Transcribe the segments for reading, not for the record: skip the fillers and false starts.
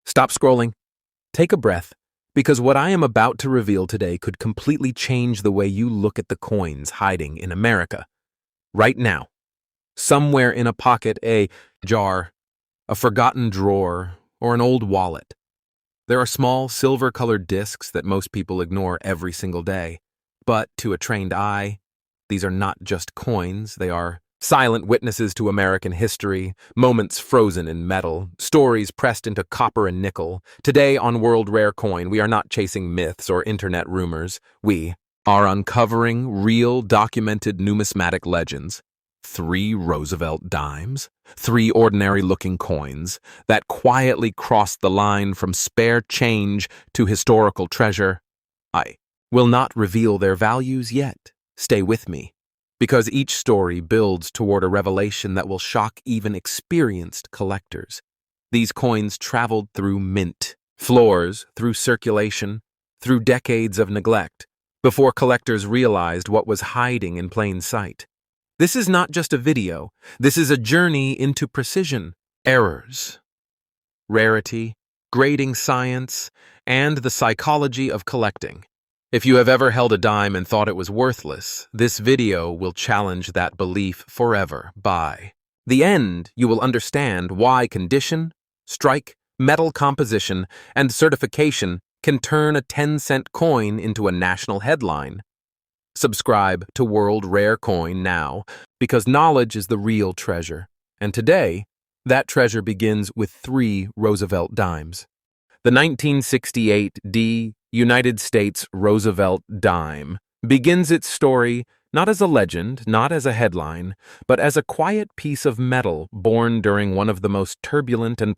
Stop scrolling. Take a breath, because what I am about to reveal today could completely change the way you look at the coins hiding in America. Right now, somewhere in a pocket, a jar, a forgotten drawer, or an old wallet. There are small, silver-colored discs that most people ignore every single day. But to a trained eye, these are not just coins, they are silent witnesses to American history, moments frozen in metal, stories pressed into copper and nickel. Today on World Rare Coin, we are not chasing myths or internet rumors. We are uncovering real, documented numismatic legends. 3 Roosevelt dimes, 3 ordinary-looking coins that quietly crossed the line from spare change to historical treasure. I will not reveal their values yet. Stay with me, because each story builds toward a revelation that will shock even experienced collectors. These coins traveled through mint, floors, through circulation, through decades of neglect, before collectors realized what was hiding in plain sight. This is not just a video, this is a journey into precision, errors, rarity, grading science, and the psychology of collecting. If you have ever held a dime and thought it was worthless, this video will challenge that belief forever. By the end, you will understand why condition, strike, metal composition, and certification can turn a 10-cent coin into a national headline. Subscribe to World Rare Coin now, because knowledge is the real treasure. And today, that treasure begins with 3 Roosevelt dimes. The 1968 United States Roosevelt Dime begins its story not as a legend, not as a headline, but as a quiet piece of metal born during one of the most turbulent and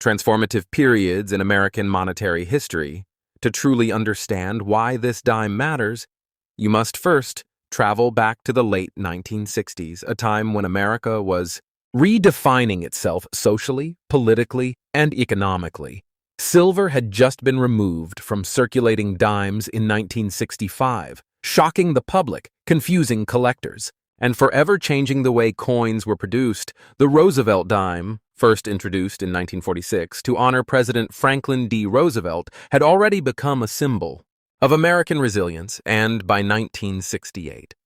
transformative periods in American monetary history. To truly understand why this dime matters, you must first travel back to the late 1960s, a time when America was redefining itself socially, politically, and economically. Silver had just been removed from circulating dimes in 1965, shocking the public, confusing collectors, and forever changing the way coins were produced. The Roosevelt dime, first introduced in 1946 to honor President Franklin D. Roosevelt, had already become a symbol of American resilience, and by 1968,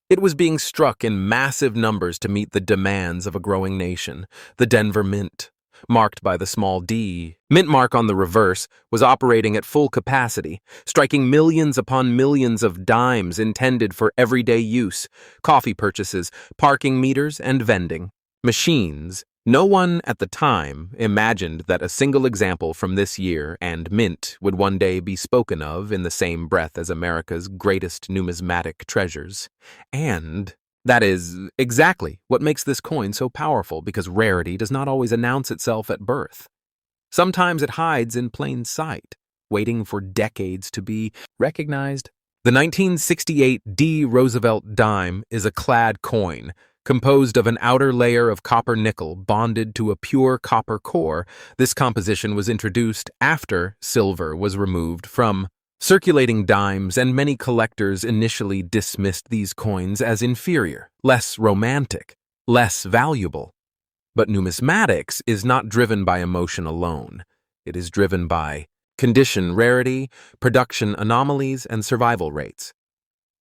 it was being struck in massive numbers to meet the demands of a growing nation. The Denver Mint, marked by the small d mint mark on the reverse, was operating at full capacity, striking millions upon millions of dimes intended for everyday use, coffee purchases, parking meters, and vending machines. No one at the time imagined that a single example from this year and mint would one day be spoken of in the same breath as America's greatest numismatic treasures. And that is exactly what makes this coin so powerful, because rarity does not always announce itself at birth. Sometimes it hides in plain sight, waiting for decades to be recognized. The 1968 Roosevelt Dime is a clad coin, composed of an outer layer of copper nickel bonded to a pure copper core. This composition was introduced after silver was removed from circulating dimes, and many collectors initially dismissed these coins as inferior, less romantic, less valuable. But numismatics is not driven by emotion alone. It is driven by condition, rarity, production anomalies, and survival rates.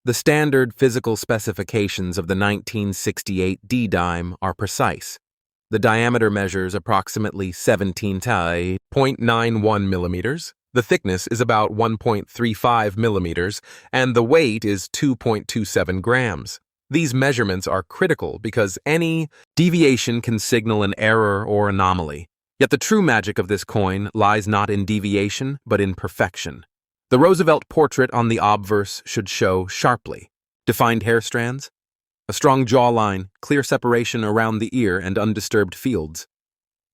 The standard physical specifications of the 1968 D-dime are precise. The diameter measures approximately 17.91 millimeters, the thickness is about 1.35 millimeters, and the weight is 2.27 grams. These measurements are critical because any deviation can signal an error or anomaly. Yet the true magic of this coin lies not in deviation, but in perfection. The Roosevelt portrait on the obverse should show sharply defined hair strands, a strong jawline, clear separation around the ear, and undisturbed fields.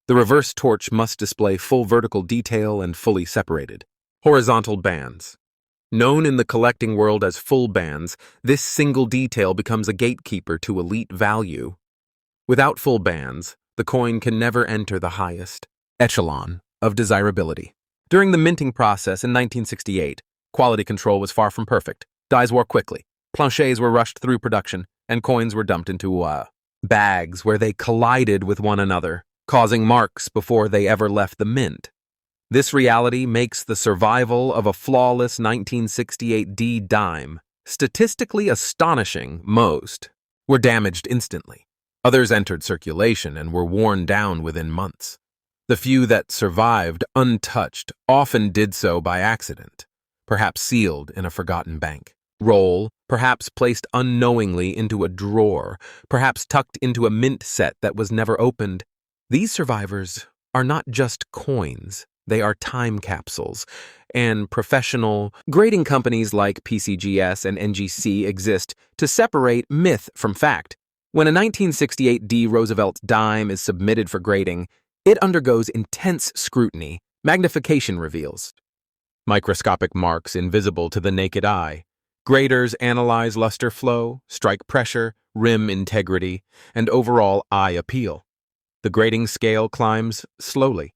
The reverse torch must display full vertical detail and fully separated horizontal bands. Known in the collecting world as full bands, this single detail becomes a gatekeeper to elite value. Without full bands, the coin can never enter the highest echelon of desirability. During the minting process in 1968, quality control was far from perfect. Dies wore quickly, planchets were rushed through production, and coins were dumped into bags where they collided with one another, causing marks before they ever left the mint. This reality makes the survival of a flawless 1968 D dime statistically astonishing. Most were damaged instantly. Others entered circulation and were worn down within months. The few that survived untouched often did so by accident, perhaps sealed in a forgotten bank roll, perhaps placed unknowingly into a drawer, perhaps tucked into a mint set that was never opened. These survivors are not just coins, they are time capsules, and professional grading companies like PCGS and NGC exist to separate myth from fact. When a 1968 D Roosevelt Dime is submitted for grading, it undergoes intense scrutiny. Magnification reveals microscopic marks invisible to the naked eye. Graders analyze luster flow, strike pressure, rim integrity, and overall eye appeal. The grading scale climbs slowly.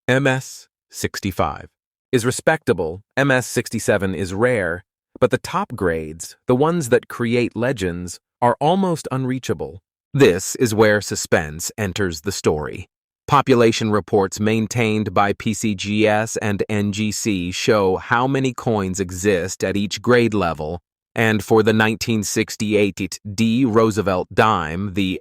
MS 65 is respectable, MS 67 is rare, but the top grades, the ones that create legends, are almost unreachable. This is where suspense enters the story. Population reports maintained by PCGS and NGC show how many coins exist at each grade level, and for the 1968 D Roosevelt Dime, the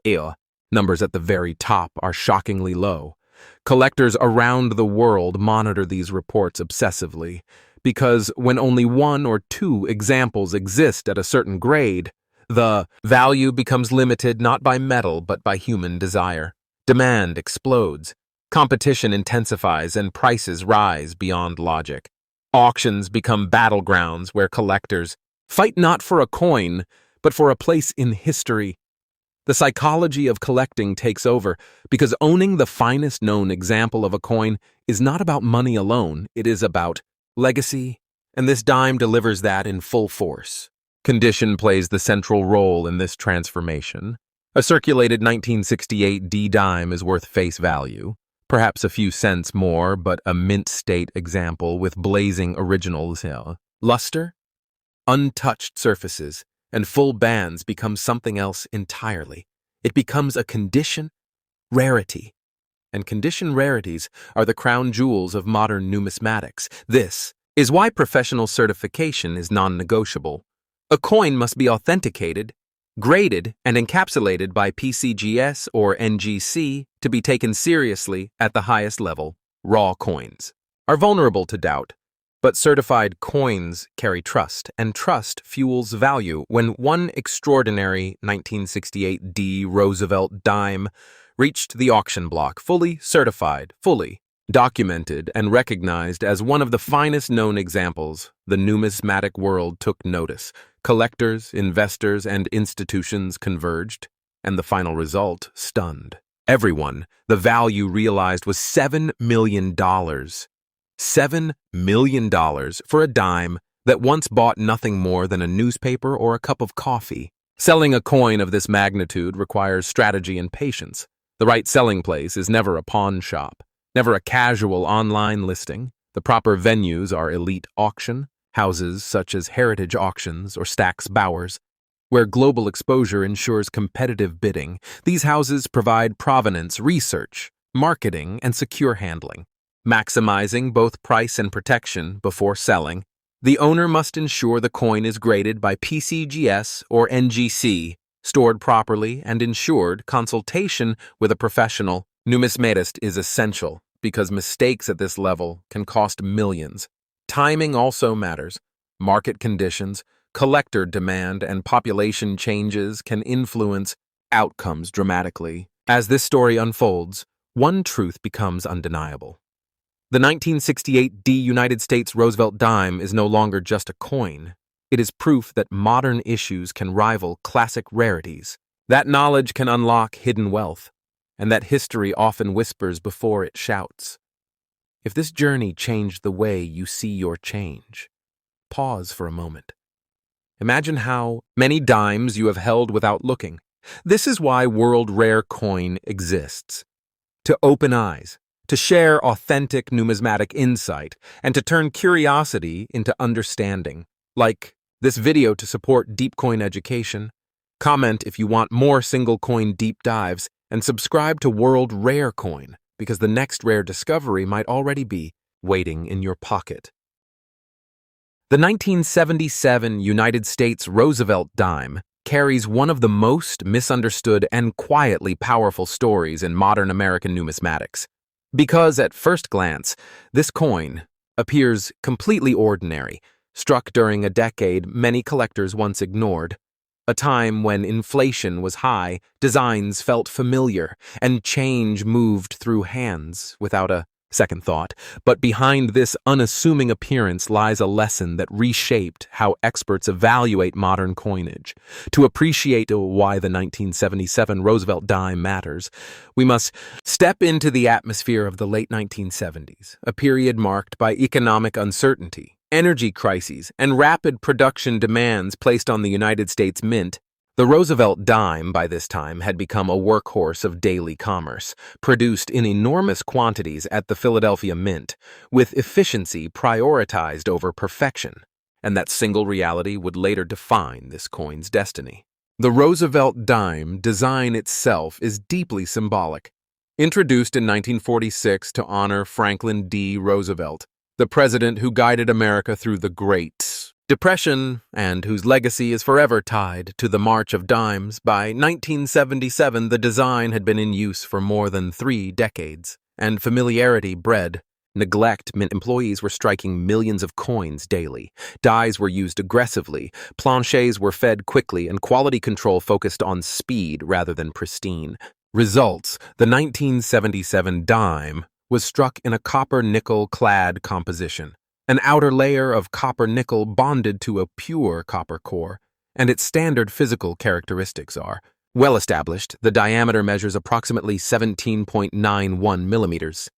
numbers at the very top are shockingly low. Collectors around the world monitor these reports obsessively, because when only one or two examples exist at a certain grade, the value becomes limited not by metal but by human desire. Demand explodes, competition intensifies, and prices rise beyond logic. Auctions become battlegrounds where collectors fight not for a coin, but for a place in history. The psychology of collecting takes over, because owning the finest known example of a coin is not about money alone, it is about legacy, and this dime delivers that in full force. Condition plays the central role in this transformation. A circulated 1968 D dime is worth face value, perhaps a few cents more, but a mint state example with blazing originals, luster, untouched surfaces, and full bands become something else entirely. It becomes a condition rarity, and condition rarities are the crown jewels of modern numismatics. This is why professional certification is non-negotiable. A coin must be authenticated, graded, and encapsulated by PCGS or NGC to be taken seriously at the highest level. Raw coins are vulnerable to doubt, but certified coins carry trust, and trust fuels value. When one extraordinary 1968 D Roosevelt Dime reached the auction block, fully certified, fully documented, and recognized as one of the finest known examples, the numismatic world took notice. Collectors, investors, and institutions converged, and the final result stunned everyone. The value realized was $7 million. $7 million for a dime that once bought nothing more than a newspaper or a cup of coffee. Selling a coin of this magnitude requires strategy and patience. The right selling place is never a pawn shop, never a casual online listing. The proper venues are elite auction houses such as Heritage Auctions or Stack's Bowers, where global exposure ensures competitive bidding. These houses provide provenance research, marketing, and secure handling, maximizing both price and protection before selling. The owner must ensure the coin is graded by PCGS or NGC, stored properly, and ensured consultation with a professional. Numismatist is essential because mistakes at this level can cost millions. Timing also matters. Market conditions, collector demand, and population changes can influence outcomes dramatically. As this story unfolds, one truth becomes undeniable. The 1968 D United States Roosevelt Dime is no longer just a coin. It is proof that modern issues can rival classic rarities. That knowledge can unlock hidden wealth, and that history often whispers before it shouts. If this journey changed the way you see your change, pause for a moment. Imagine how many dimes you have held without looking. This is why World Rare Coin exists. To open eyes, to share authentic numismatic insight, and to turn curiosity into understanding. Like this video to support deep coin education. Comment if you want more single coin deep dives, and subscribe to World Rare Coin, because the next rare discovery might already be waiting in your pocket. The 1977 United States Roosevelt Dime carries one of the most misunderstood and quietly powerful stories in modern American numismatics. Because at first glance, this coin appears completely ordinary, struck during a decade many collectors once ignored. A time when inflation was high, designs felt familiar, and change moved through hands without a second thought. But behind this unassuming appearance lies a lesson that reshaped how experts evaluate modern coinage. To appreciate why the 1977 Roosevelt dime matters, we must step into the atmosphere of the late 1970s, a period marked by economic uncertainty, energy crises, and rapid production demands placed on the United States Mint. The Roosevelt dime, by this time, had become a workhorse of daily commerce, produced in enormous quantities at the Philadelphia Mint, with efficiency prioritized over perfection, and that single reality would later define this coin's destiny. The Roosevelt dime design itself is deeply symbolic. Introduced in 1946 to honor Franklin D. Roosevelt, the president who guided America through the Great Depression and whose legacy is forever tied to the March of Dimes, by 1977 the design had been in use for more than 3 decades, and familiarity bred neglect. Mint employees were striking millions of coins daily. Dies were used aggressively, planchets were fed quickly, and quality control focused on speed rather than pristine. Results: the 1977 dime was struck in a copper-nickel clad composition. An outer layer of copper-nickel bonded to a pure copper core, and its standard physical characteristics are well established. The diameter measures approximately 17.91 millimeters.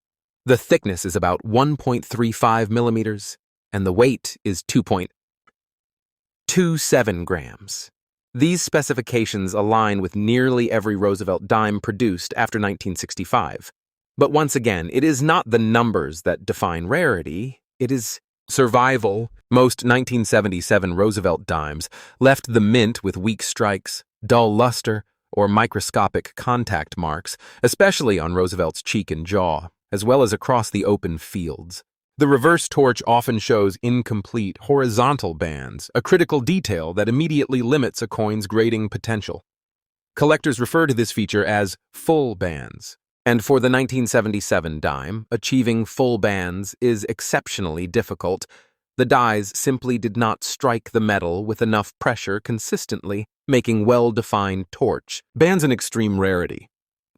The thickness is about 1.35 millimeters, and the weight is 2.27 grams. These specifications align with nearly every Roosevelt dime produced after 1965. But once again, it is not the numbers that define rarity. It is survival. Most 1977 Roosevelt dimes left the mint with weak strikes, dull luster, or microscopic contact marks, especially on Roosevelt's cheek and jaw, as well as across the open fields. The reverse torch often shows incomplete horizontal bands, a critical detail that immediately limits a coin's grading potential. Collectors refer to this feature as full bands. And for the 1977 dime, achieving full bands is exceptionally difficult. The dies simply did not strike the metal with enough pressure consistently, making well-defined torch bands an extreme rarity.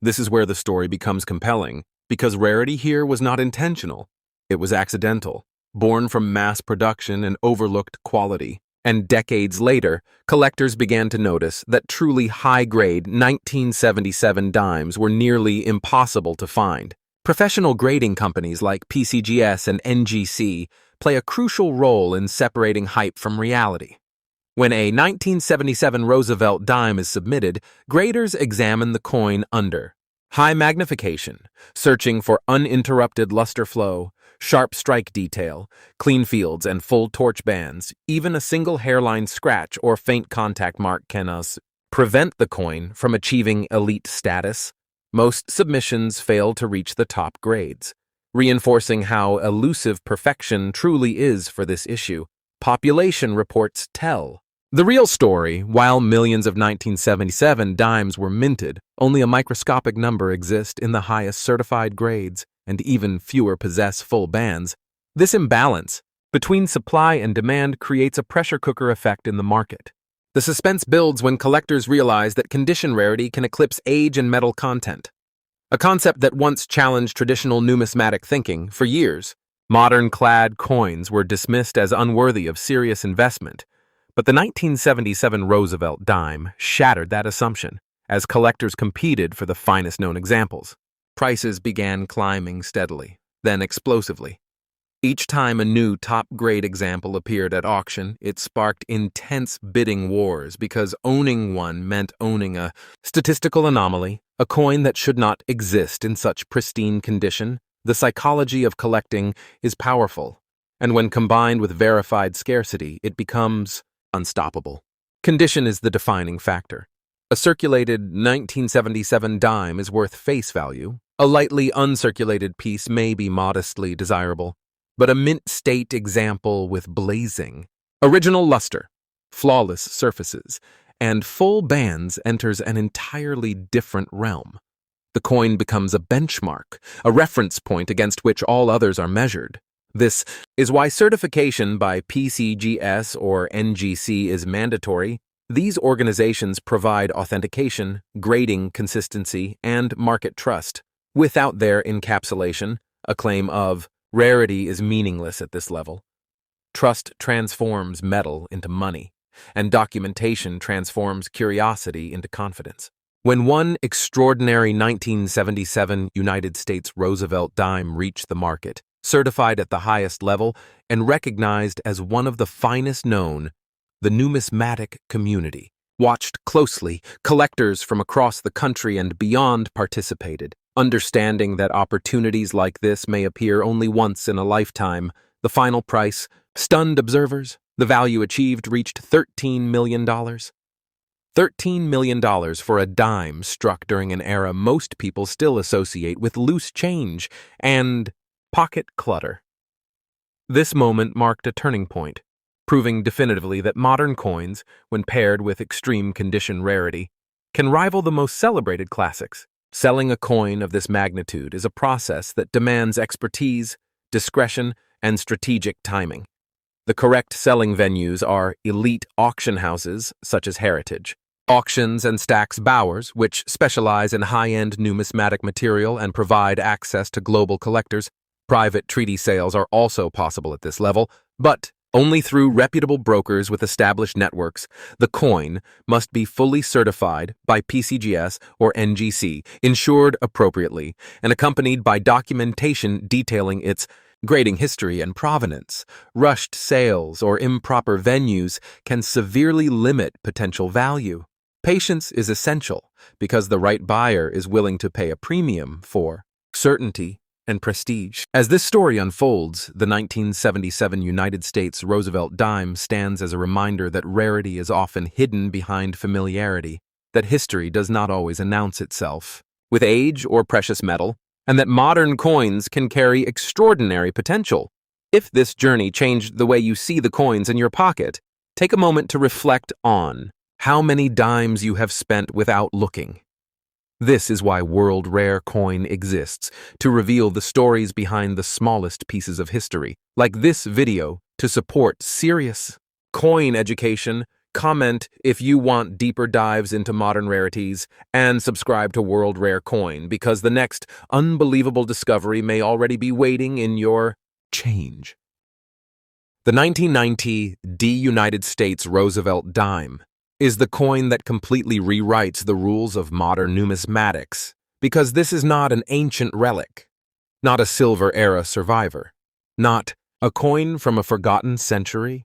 This is where the story becomes compelling, because rarity here was not intentional. It was accidental, born from mass production and overlooked quality. And decades later, collectors began to notice that truly high-grade 1977 dimes were nearly impossible to find. Professional grading companies like PCGS and NGC play a crucial role in separating hype from reality. When a 1977 Roosevelt dime is submitted, graders examine the coin under high magnification, searching for uninterrupted luster flow, sharp strike detail, clean fields, and full torch bands. Even a single hairline scratch or faint contact mark can prevent the coin from achieving elite status. Most submissions fail to reach the top grades, reinforcing how elusive perfection truly is for this issue. Population reports tell the real story. While millions of 1977 dimes were minted, only a microscopic number exist in the highest certified grades, and even fewer possess full bands. This imbalance between supply and demand creates a pressure cooker effect in the market. The suspense builds when collectors realize that condition rarity can eclipse age and metal content, a concept that once challenged traditional numismatic thinking. For years, modern clad coins were dismissed as unworthy of serious investment, but the 1977 Roosevelt dime shattered that assumption. As collectors competed for the finest known examples, prices began climbing steadily, then explosively. Each time a new top-grade example appeared at auction, it sparked intense bidding wars because owning one meant owning a statistical anomaly, a coin that should not exist in such pristine condition. The psychology of collecting is powerful, and when combined with verified scarcity, it becomes unstoppable. Condition is the defining factor. A circulated 1977 dime is worth face value. A lightly uncirculated piece may be modestly desirable. but a mint state example with blazing, original luster, flawless surfaces, and full bands enters an entirely different realm. The coin becomes a benchmark, a reference point against which all others are measured. This is why certification by PCGS or NGC is mandatory. These organizations provide authentication, grading consistency, and market trust. Without their encapsulation, a claim of rarity is meaningless at this level. Trust transforms metal into money, and documentation transforms curiosity into confidence. When one extraordinary 1977 United States Roosevelt Dime reached the market, certified at the highest level and recognized as one of the finest known, the numismatic community watched closely. Collectors from across the country and beyond participated, understanding that opportunities like this may appear only once in a lifetime. The final price stunned observers. The value achieved reached $13 million. $13 million for a dime struck during an era most people still associate with loose change and pocket clutter. This moment marked a turning point, proving definitively that modern coins, when paired with extreme condition rarity, can rival the most celebrated classics. Selling a coin of this magnitude is a process that demands expertise, discretion, and strategic timing. The correct selling venues are elite auction houses such as Heritage, Auctions and Stacks Bowers, which specialize in high-end numismatic material and provide access to global collectors. Private treaty sales are also possible at this level, but only through reputable brokers with established networks. The coin must be fully certified by PCGS or NGC, insured appropriately, and accompanied by documentation detailing its grading history and provenance. Rushed sales or improper venues can severely limit potential value. Patience is essential because the right buyer is willing to pay a premium for certainty and prestige. As this story unfolds, the 1977 United States Roosevelt Dime stands as a reminder that rarity is often hidden behind familiarity, that history does not always announce itself with age or precious metal, and that modern coins can carry extraordinary potential. If this journey changed the way you see the coins in your pocket, take a moment to reflect on how many dimes you have spent without looking. This is why World Rare Coin exists, to reveal the stories behind the smallest pieces of history. Like this video, to support serious coin education. Comment if you want deeper dives into modern rarities, and subscribe to World Rare Coin, because the next unbelievable discovery may already be waiting in your change. The 1990 United States Roosevelt Dime is the coin that completely rewrites the rules of modern numismatics, because this is not an ancient relic, not a Silver Era survivor, not a coin from a forgotten century.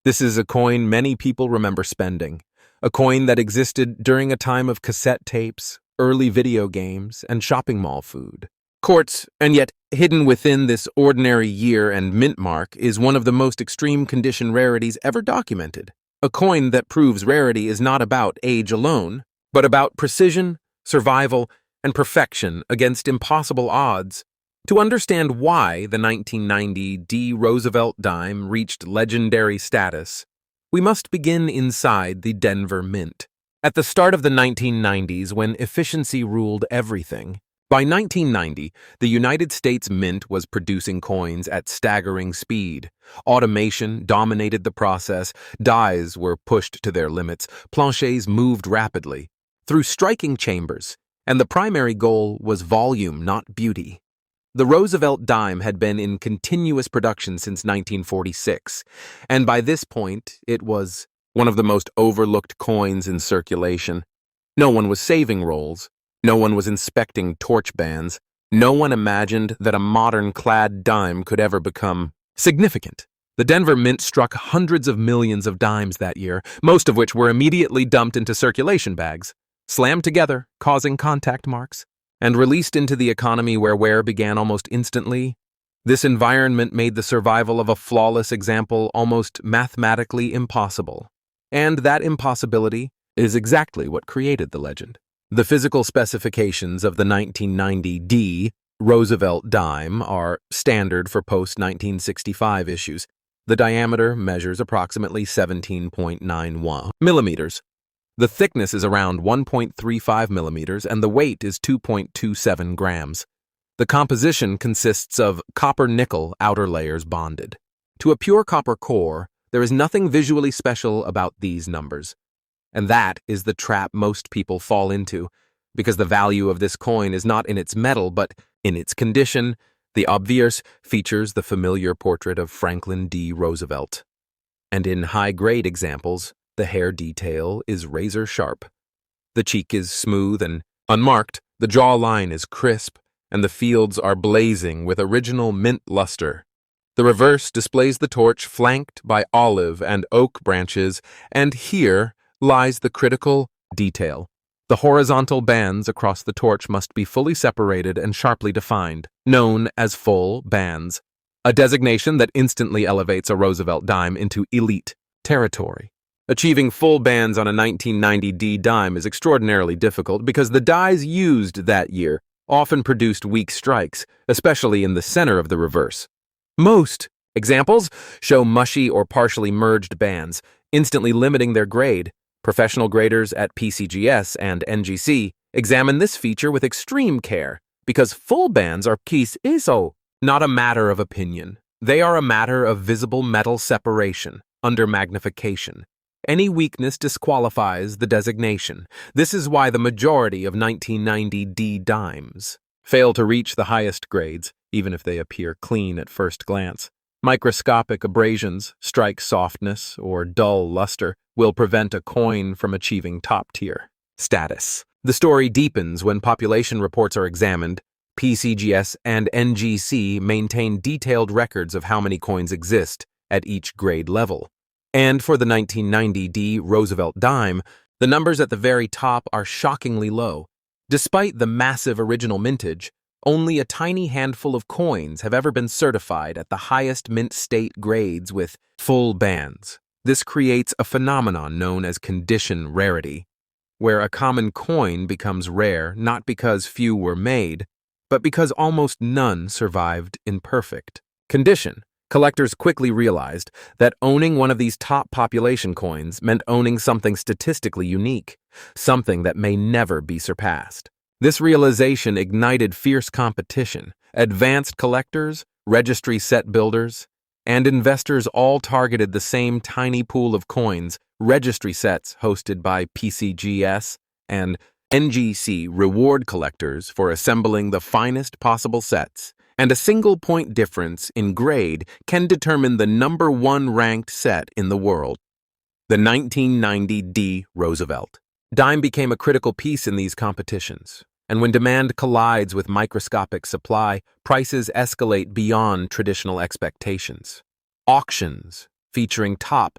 This is a coin many people remember spending, a coin that existed during a time of cassette tapes, early video games, and shopping mall food. Courts, and yet hidden within this ordinary year and mint mark is one of the most extreme condition rarities ever documented. A coin that proves rarity is not about age alone, but about precision, survival, and perfection against impossible odds. To understand why the 1990 Roosevelt Dime reached legendary status, we must begin inside the Denver Mint. At the start of the 1990s, when efficiency ruled everything, by 1990, the United States Mint was producing coins at staggering speed. Automation dominated the process, dies were pushed to their limits, planchets moved rapidly through striking chambers, and the primary goal was volume, not beauty. The Roosevelt Dime had been in continuous production since 1946, and by this point, it was one of the most overlooked coins in circulation. No one was saving rolls. No one was inspecting torch bands. No one imagined that a modern Clad dime could ever become significant. The Denver Mint struck hundreds of millions of dimes that year, most of which were immediately dumped into circulation bags, slammed together, causing contact marks, and released into the economy where wear began almost instantly. This environment made the survival of a flawless example almost mathematically impossible. And that impossibility is exactly what created the legend. The physical specifications of the 1990 Roosevelt Dime are standard for post-1965 issues. The diameter measures approximately 17.91 millimeters. The thickness is around 1.35 millimeters, and the weight is 2.27 grams. The composition consists of copper-nickel outer layers bonded. To a pure copper core, there is nothing visually special about these numbers. And that is the trap most people fall into, because the value of this coin is not in its metal, but in its condition. The obverse features the familiar portrait of Franklin D. Roosevelt. And in high-grade examples, the hair detail is razor-sharp. The cheek is smooth and unmarked, the jawline is crisp, and the fields are blazing with original mint luster. The reverse displays the torch flanked by olive and oak branches, and here lies the critical detail. The horizontal bands across the torch must be fully separated and sharply defined, known as full bands, a designation that instantly elevates a Roosevelt dime into elite territory. Achieving full bands on a 1990 D dime is extraordinarily difficult because the dies used that year often produced weak strikes, especially in the center of the reverse. Most examples show mushy or partially merged bands, instantly limiting their grade. Professional graders at PCGS and NGC examine this feature with extreme care because full bands are not a matter of opinion. They are a matter of visible metal separation under magnification. Any weakness disqualifies the designation. This is why the majority of 1990 D dimes fail to reach the highest grades, even if they appear clean at first glance. Microscopic abrasions, strike softness, or dull luster will prevent a coin from achieving top-tier status. The story deepens when population reports are examined. PCGS and NGC maintain detailed records of how many coins exist at each grade level. And for the 1990 D Roosevelt dime, the numbers at the very top are shockingly low. Despite the massive original mintage, only a tiny handful of coins have ever been certified at the highest mint state grades with full bands. This creates a phenomenon known as condition rarity, where a common coin becomes rare not because few were made, but because almost none survived in perfect condition. Collectors quickly realized that owning one of these top population coins meant owning something statistically unique, something that may never be surpassed. This realization ignited fierce competition. Advanced collectors, registry set builders, and investors all targeted the same tiny pool of coins. Registry sets hosted by PCGS and NGC reward collectors for assembling the finest possible sets, and a single point difference in grade can determine the number one ranked set in the world. The 1990 D Roosevelt dime became a critical piece in these competitions, and when demand collides with microscopic supply, prices escalate beyond traditional expectations. Auctions featuring top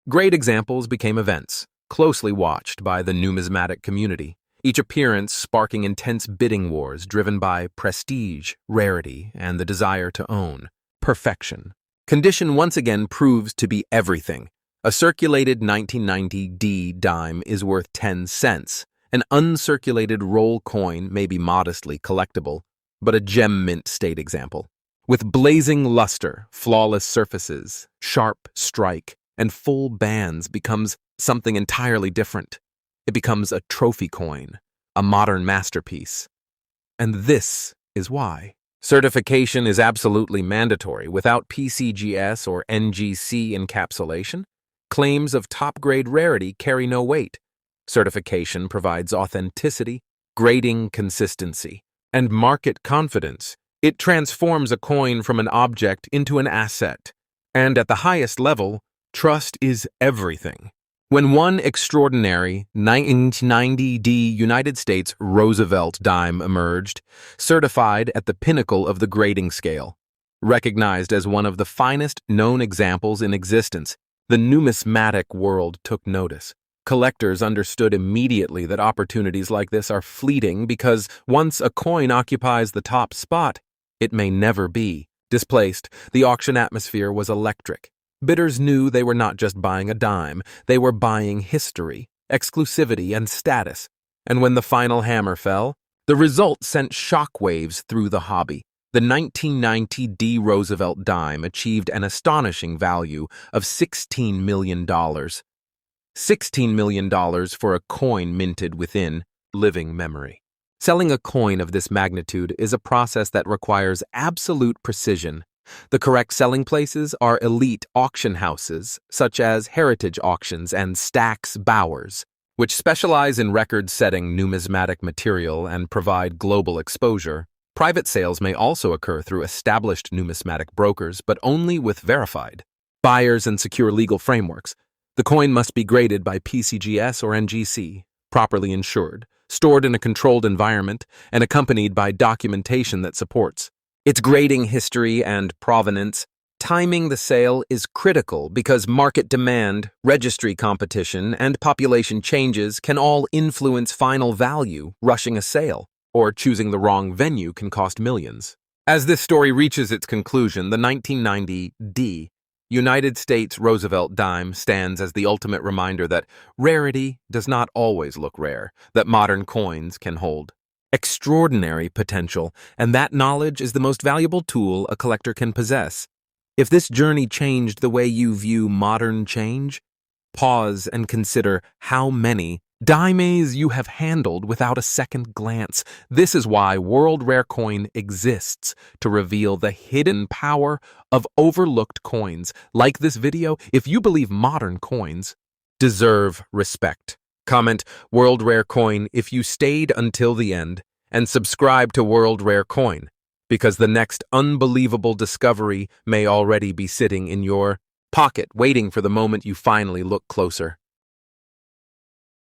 great examples became events, closely watched by the numismatic community, each appearance sparking intense bidding wars driven by prestige, rarity, and the desire to own perfection. Condition once again proves to be everything. A circulated 1990 D dime is worth 10 cents. An uncirculated roll coin may be modestly collectible, but a gem mint state example. With blazing luster, flawless surfaces, sharp strike, and full bands becomes something entirely different. It becomes a trophy coin, a modern masterpiece. And this is why. Certification is absolutely mandatory. Without PCGS or NGC encapsulation, claims of top-grade rarity carry no weight. Certification provides authenticity, grading consistency, and market confidence. It transforms a coin from an object into an asset. And at the highest level, trust is everything. When one extraordinary 1990 D United States Roosevelt dime emerged, certified at the pinnacle of the grading scale, recognized as one of the finest known examples in existence, the numismatic world took notice. Collectors understood immediately that opportunities like this are fleeting because once a coin occupies the top spot, it may never be displaced. The auction atmosphere was electric. Bidders knew they were not just buying a dime, they were buying history, exclusivity, and status. And when the final hammer fell, The result sent shockwaves through the hobby. The 1990 D. Roosevelt Dime achieved an astonishing value of $16 million. $16 million for a coin minted within living memory. Selling a coin of this magnitude is a process that requires absolute precision. The correct selling places are elite auction houses, such as Heritage Auctions and Stack's Bowers, which specialize in record-setting numismatic material and provide global exposure. Private sales may also occur through established numismatic brokers, but only with verified buyers and secure legal frameworks. The coin must be graded by PCGS or NGC, properly insured, stored in a controlled environment, and accompanied by documentation that supports its grading history and provenance. Timing the sale is critical because market demand, registry competition, and population changes can all influence final value. Rushing a sale or choosing the wrong venue can cost millions. As this story reaches its conclusion, the 1990 D. United States Roosevelt Dime stands as the ultimate reminder that rarity does not always look rare, that modern coins can hold extraordinary potential, and that knowledge is the most valuable tool a collector can possess. If this journey changed the way you view modern change, pause and consider how many dimes you have handled without a second glance. This is why World Rare Coin exists, to reveal the hidden power of overlooked coins. Like this video if you believe modern coins deserve respect. Comment World Rare Coin if you stayed until the end, and subscribe to World Rare Coin, because the next unbelievable discovery may already be sitting in your pocket, waiting for the moment you finally look closer.